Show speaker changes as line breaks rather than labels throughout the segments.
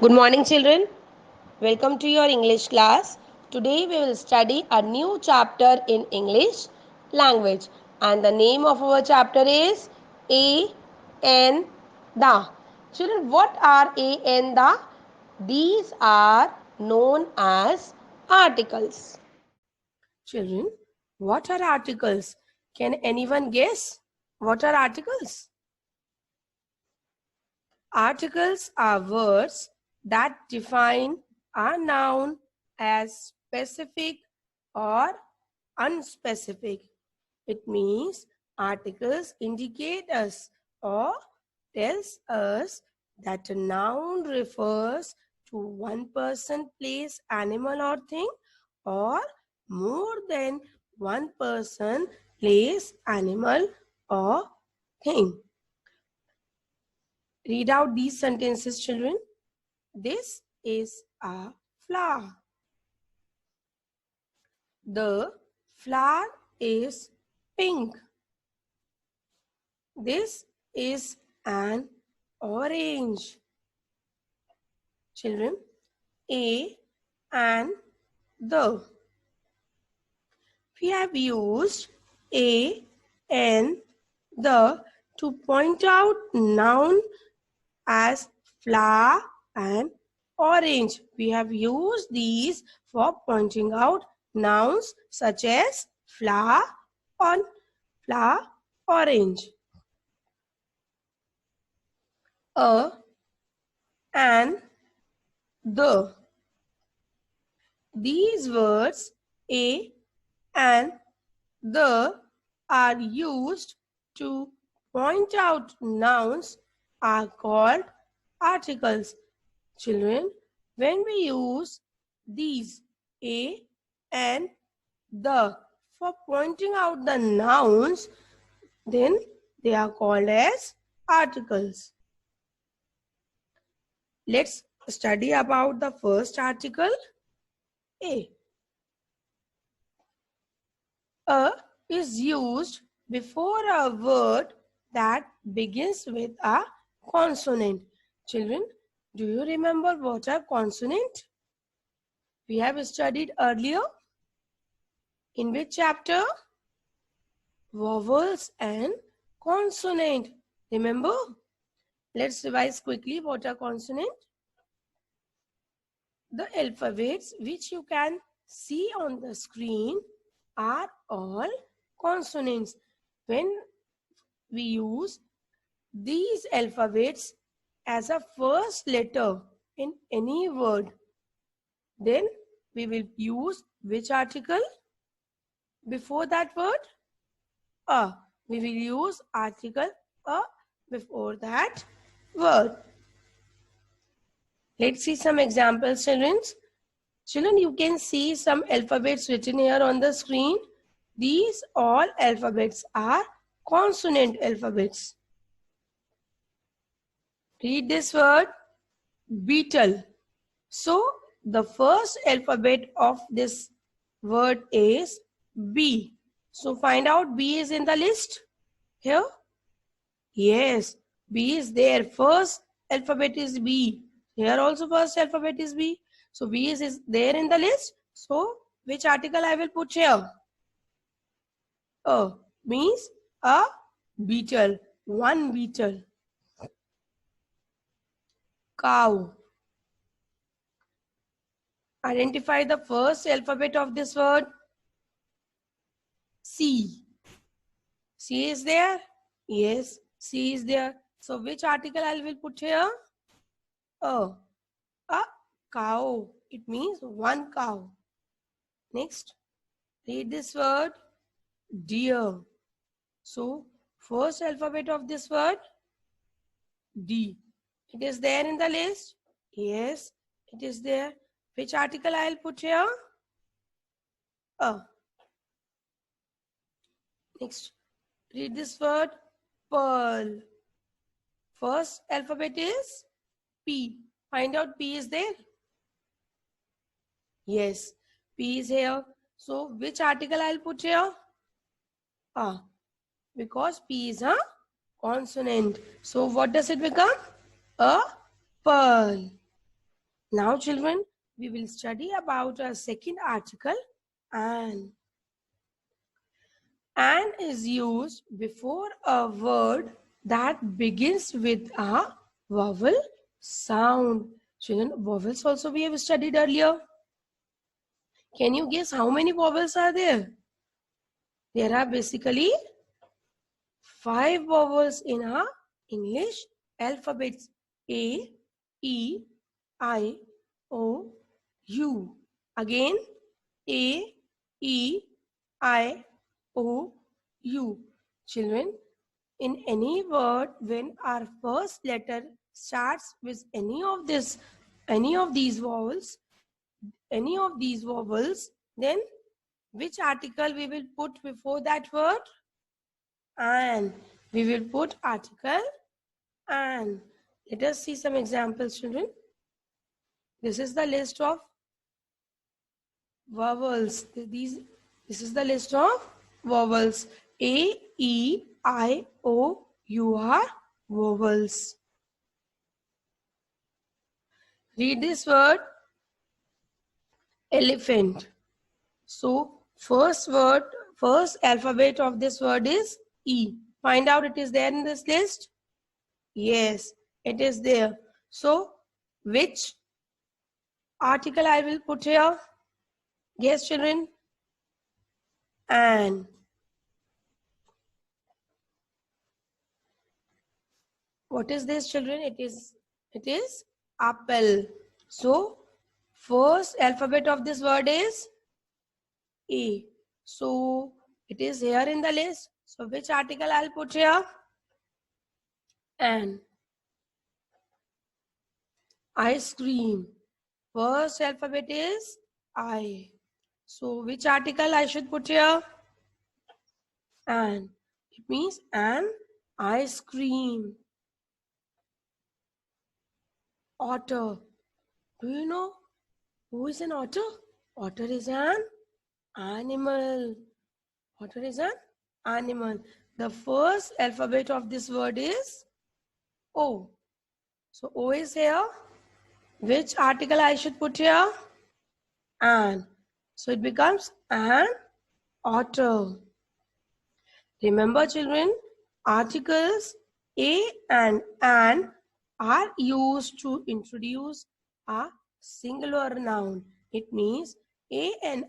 Good morning, children. Welcome to your English class. Today we will study a new chapter in English language, and the name of our chapter is A and the. Children, what are A and the? These are known as articles. Children, what are articles? Can anyone guess? What are articles? Articles are words that define a noun as specific or unspecific. It means articles indicate us or tells us that a noun refers to one person, place, animal or thing, or more than one person, place, animal or thing. Read out these sentences, children. This is a flower. The flower is pink. This is an orange. Children, a and the. We have used a and the to point out noun as flower and orange. We have used these for pointing out nouns such as flower, on flower, orange. A and the. These words a and the are used to point out nouns are called articles. Children, when we use these a and the for pointing out the nouns, then they are called as articles. Let's study about the first article, a. A is used before a word that begins with a consonant. Children, do you remember what a consonant? We have studied earlier. In which chapter? Vowels and consonant. Remember? Let's revise quickly what are consonant. The alphabets which you can see on the screen are all consonants. When we use these alphabets as a first letter in any word, then we will use which article before that word? A. We will use article a before that word. Let's see some examples, children. Children, you can see some alphabets written here on the screen. These all alphabets are consonant alphabets. Read this word, beetle. So, the first alphabet of this word is B. So, find out B is in the list here. Yes, B is there. First alphabet is B. Here also first alphabet is B. So, B is there in the list. So, which article I will put here? A means a beetle. One beetle. Cow. Identify the first alphabet of this word. C. C is there? Yes, C is there. So which article I will put here? A cow. It means one cow. Next, read this word, deer. So first alphabet of this word, D. It is there in the list? Yes, it is there. Which article I will put here? A. Next, read this word, pearl. First alphabet is P. Find out P is there? Yes, P is here. So, which article I'll put here? A. Because P is a consonant. So, what does it become? A pearl. Now children, we will study about a second article, an. An is used before a word that begins with a vowel sound. Children, vowels also we have studied earlier. Can you guess how many vowels are there? There are basically 5 vowels in our English alphabets: A, E, I, O, U. Again, A, E, I, O, U. Children, in any word, when our first letter starts with any of these vowels, then which article we will put before that word? And we will put article and. Let us see some examples, children. This is the list of vowels. This is the list of vowels. A, E, I, O, U are vowels. Read this word, elephant. So first alphabet of this word is E. Find out it is there in this list. Yes, it is there. So which article I will put here? Guess, children. And. What is this, children? It is apple. So first alphabet of this word is A. So it is here in the list. So which article I'll put here? An. Ice cream. First alphabet is I. So which article I should put here? An. It means an ice cream. Otter. Do you know who is an otter? Otter is an animal. Otter is an animal. The first alphabet of this word is O. So O is here. Which article I should put here? An. So it becomes an otter. Remember, children, articles a and an are used to introduce a singular noun. It means a and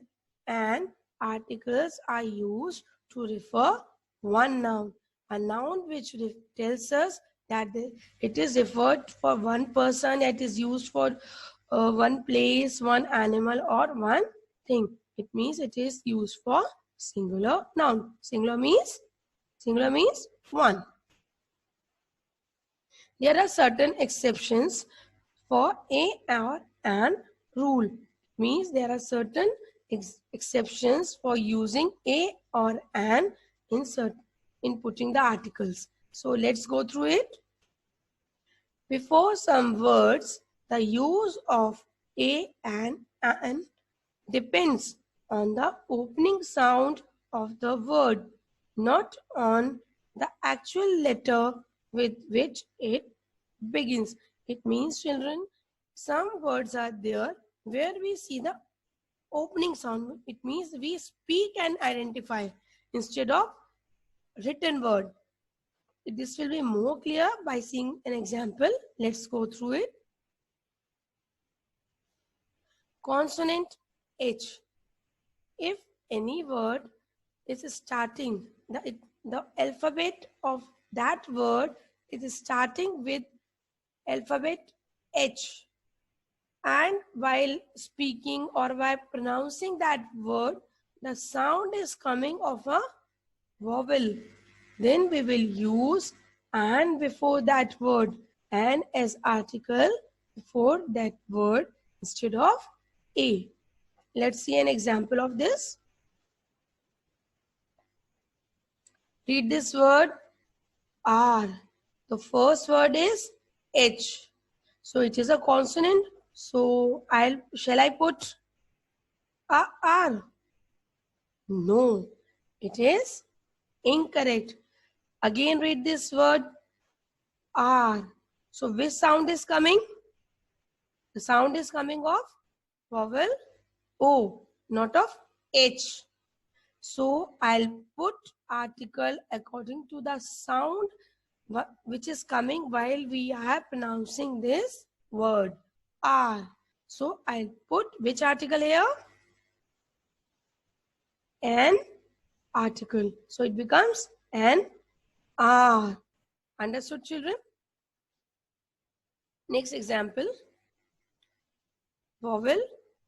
an articles are used to refer one noun. A noun which tells us that it is referred for one person, it is used for one place, one animal, or one thing. It means it is used for singular noun. Singular means one. There are certain exceptions for a or an rule. It means there are certain exceptions for using a or an in putting the articles. So let's go through it. Before some words, the use of a and an depends on the opening sound of the word, not on the actual letter with which it begins. It means, children, some words are there where we see the opening sound. It means we speak and identify instead of written word. This will be more clear by seeing an example. Let's go through it. Consonant H. If any word is starting, the alphabet of that word is starting with alphabet H, and while speaking or while pronouncing that word, the sound is coming of a vowel, then we will use and before that word, and as article before that word instead of a. Let's see an example of this. Read this word R. The first word is H. So it is a consonant. So shall I put a R? No, it is incorrect. Again read this word R. So which sound is coming? The sound is coming of vowel O, not of H. So I'll put article according to the sound which is coming while we are pronouncing this word R. So I'll put which article here? An article. So it becomes an R. Understood, children? Next example. Vowel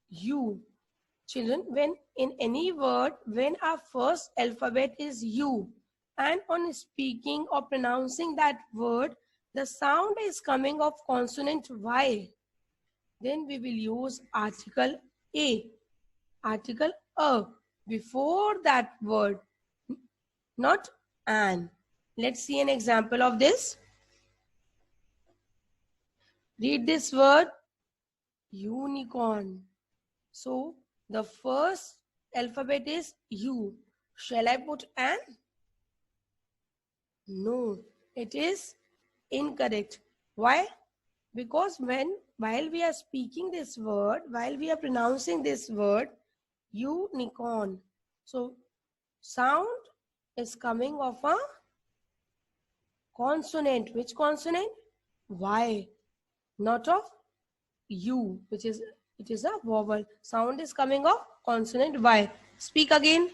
U. Children, when in any word, when our first alphabet is U, and on speaking or pronouncing that word, the sound is coming of consonant Y, then we will use article A, article A before that word, not an. Let's see an example of this. Read this word, unicorn. So the first alphabet is U. Shall I put an? No, it is incorrect. Why? Because while we are speaking this word, while we are pronouncing this word, unicorn. So sound is coming of a consonant. Which consonant? Y, not of U, which is it is a vowel. Sound is coming of consonant Y. Speak again.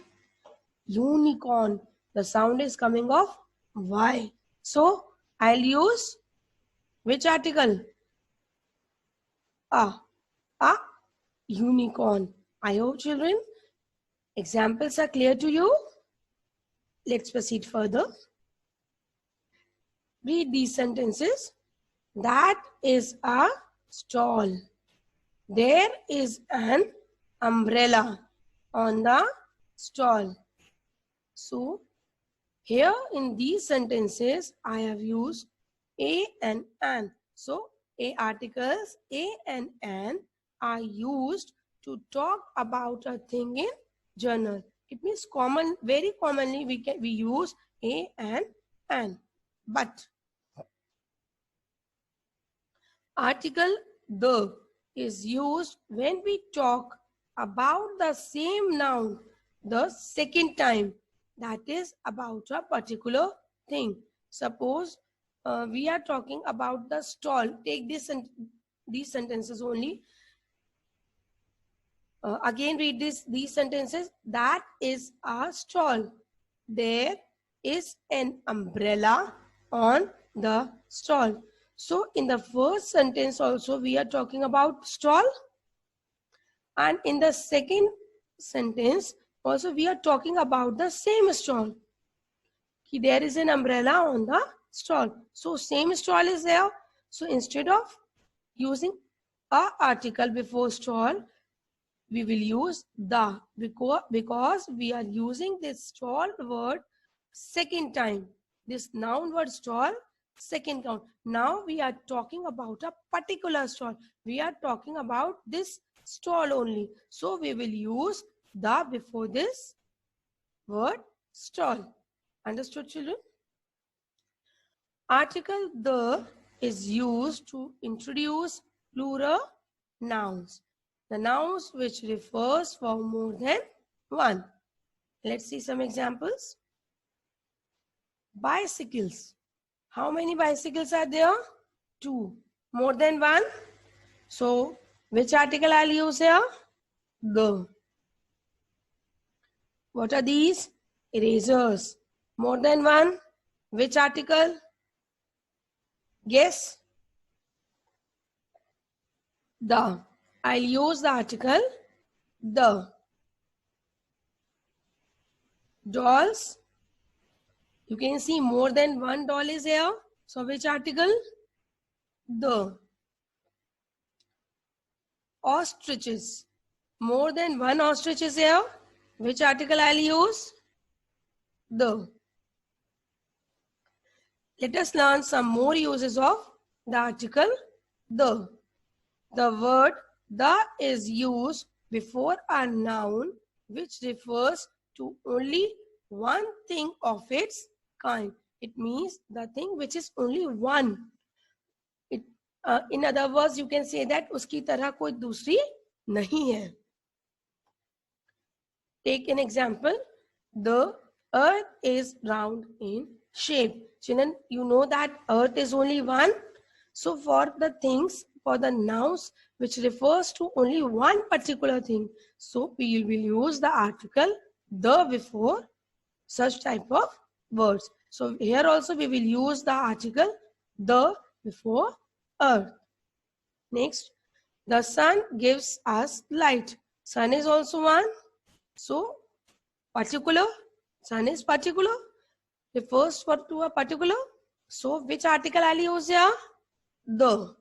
Unicorn. The sound is coming of Y. So I'll use which article? A. Unicorn. I hope, children, examples are clear to you. Let's proceed further. Read these sentences. That is a stall. There is an umbrella on the stall. So here in these sentences, I have used a and an. So a articles a and an are used to talk about a thing in general. It means very commonly we use a and an. But article the is used when we talk about the same noun the second time, that is about a particular thing. Suppose we are talking about the stall. Take these sentences only. Again read these sentences. That is a stall. There is an umbrella on the stall. So in the first sentence also we are talking about stall, and in the second sentence also we are talking about the same stall. There is an umbrella on the stall. So same stall is there. So instead of using a article before stall, we will use the, because we are using this stall word second time. This noun word stall, second count. Now we are talking about a particular stall. We are talking about this stall only. So we will use the before this word stall. Understood, children? Article the is used to introduce plural nouns. The nouns which refers for more than one. Let's see some examples. Bicycles. How many bicycles are there? 2. More than one? So, which article I'll use here? The. What are these? Erasers. More than one? Which article? Guess. The. I'll use the article the. Dolls. You can see more than one doll is here. So which article? The. Ostriches. More than one ostrich is here. Which article I'll use? The. Let us learn some more uses of the article the. The word the is used before a noun which refers to only one thing of its kind. It means the thing which is only one. In other words, you can say that उसकी तरह कोई दूसरी नहीं है. Take an example. The earth is round in shape. Children, you know that earth is only one. So for the things, for the nouns which refers to only one particular thing, so we will use the article the before such type of words. So here also we will use the article the before earth. Next, the sun gives us light. Sun is also one. So particular, sun is particular, refers to a particular. So which article I'll use here? The.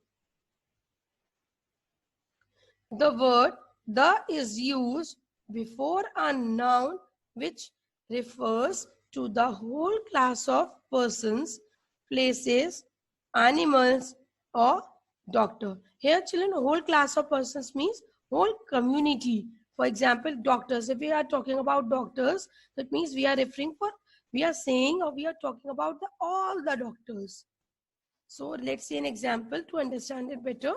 The word the is used before a noun which refers to the whole class of persons, places, animals, or doctor. Here, children, whole class of persons means whole community. For example, doctors. If we are talking about doctors, that means we are saying or we are talking about all the doctors. So let's see an example to understand it better.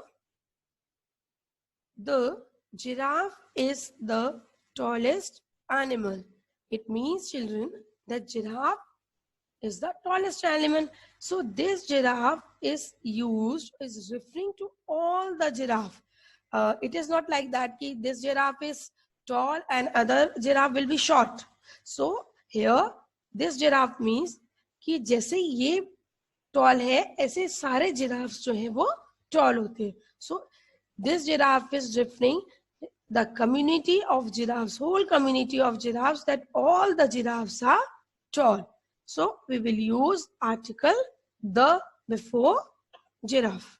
The giraffe is the tallest animal. It means, children, that giraffe is the tallest animal. So this giraffe is referring to all the giraffe. It is not like that this giraffe is tall and other giraffe will be short. So here this giraffe means कि जैसे ये tall है ऐसे सारे giraffes जो हैं वो tall होते हैं. So this giraffe is referring the community of giraffes, whole community of giraffes, that all the giraffes are tall. So we will use article the before giraffe.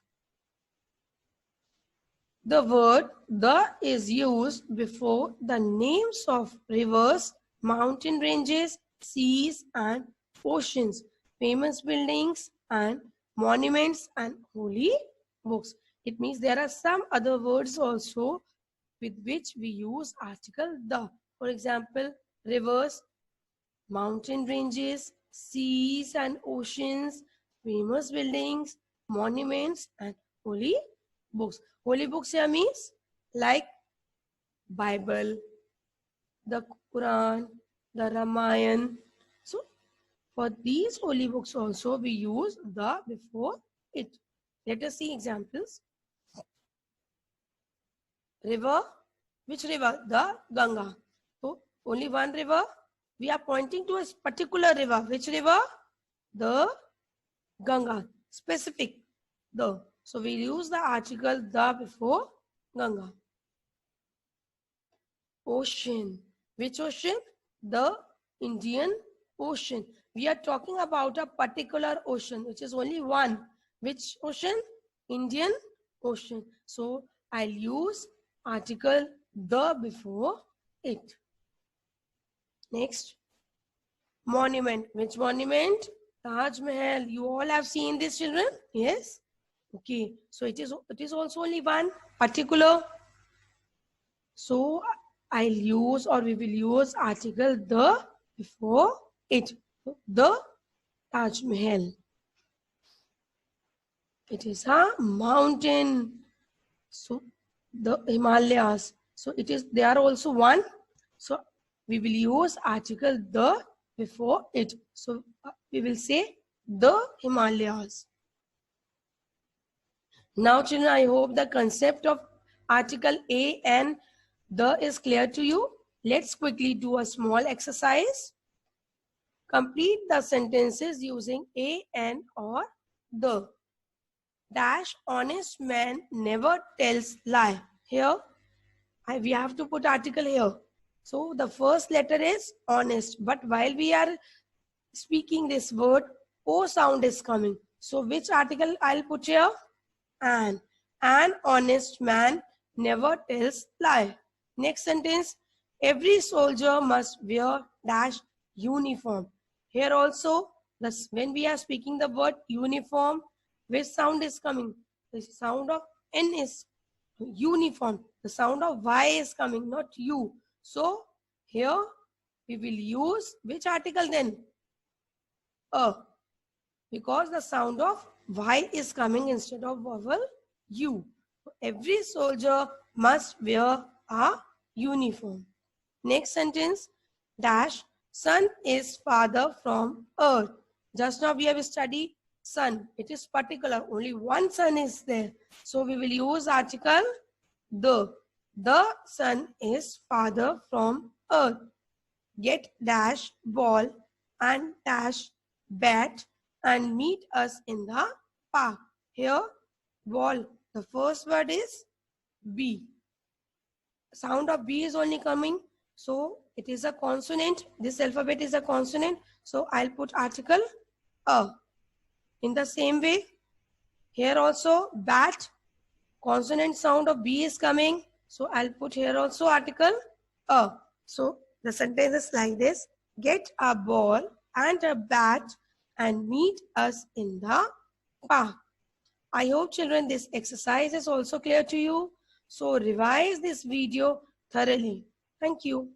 The word the is used before the names of rivers, mountain ranges, seas and oceans, famous buildings and monuments and holy books. It means there are some other words also with which we use article the. For example, rivers, mountain ranges, seas and oceans, famous buildings, monuments and holy books. Holy books here means like Bible, the Quran, the Ramayana. So for these holy books also we use the before it. Let us see examples. River, which river? The Ganga. So only one river. We are pointing to a particular river. Which river? The Ganga. Specific. The. So we use the article the before Ganga. Ocean. Which ocean? The Indian Ocean. We are talking about a particular ocean, which is only one. Which ocean? Indian Ocean. So I'll use article the before it. Next, monument. Which monument? Taj Mahal. You all have seen this, children? Yes. Okay. So it is also only one particular. So I'll use or we will use article the before it. The Taj Mahal. It is a mountain. So the Himalayas. So they are also one. So we will use article the before it. So we will say the Himalayas. Now children, I hope the concept of article a and the is clear to you. Let's quickly do a small exercise. Complete the sentences using a, and, or the. Dash, honest man never tells lie. Here, we have to put article here. So the first letter is honest. But while we are speaking this word, O sound is coming. So which article I'll put here? An honest man never tells lie. Next sentence, every soldier must wear dash uniform. Here also, when we are speaking the word uniform, which sound is coming? The sound of N is uniform. The sound of Y is coming, not U. So here we will use which article then? A. Because the sound of Y is coming instead of vowel U. Every soldier must wear a uniform. Next sentence, dash, sun is farther from earth. Just now we have studied sun. It is particular. Only one sun is there. So we will use article the. The sun is farther from earth. Get dash ball and dash bat and meet us in the park. Here, ball. The first word is B. Sound of B is only coming. So it is a consonant. This alphabet is a consonant. So I'll put article A. In the same way, here also bat, consonant sound of B is coming. So I'll put here also article A. So the sentence is like this. Get a ball and a bat and meet us in the park. I hope children this exercise is also clear to you. So revise this video thoroughly. Thank you.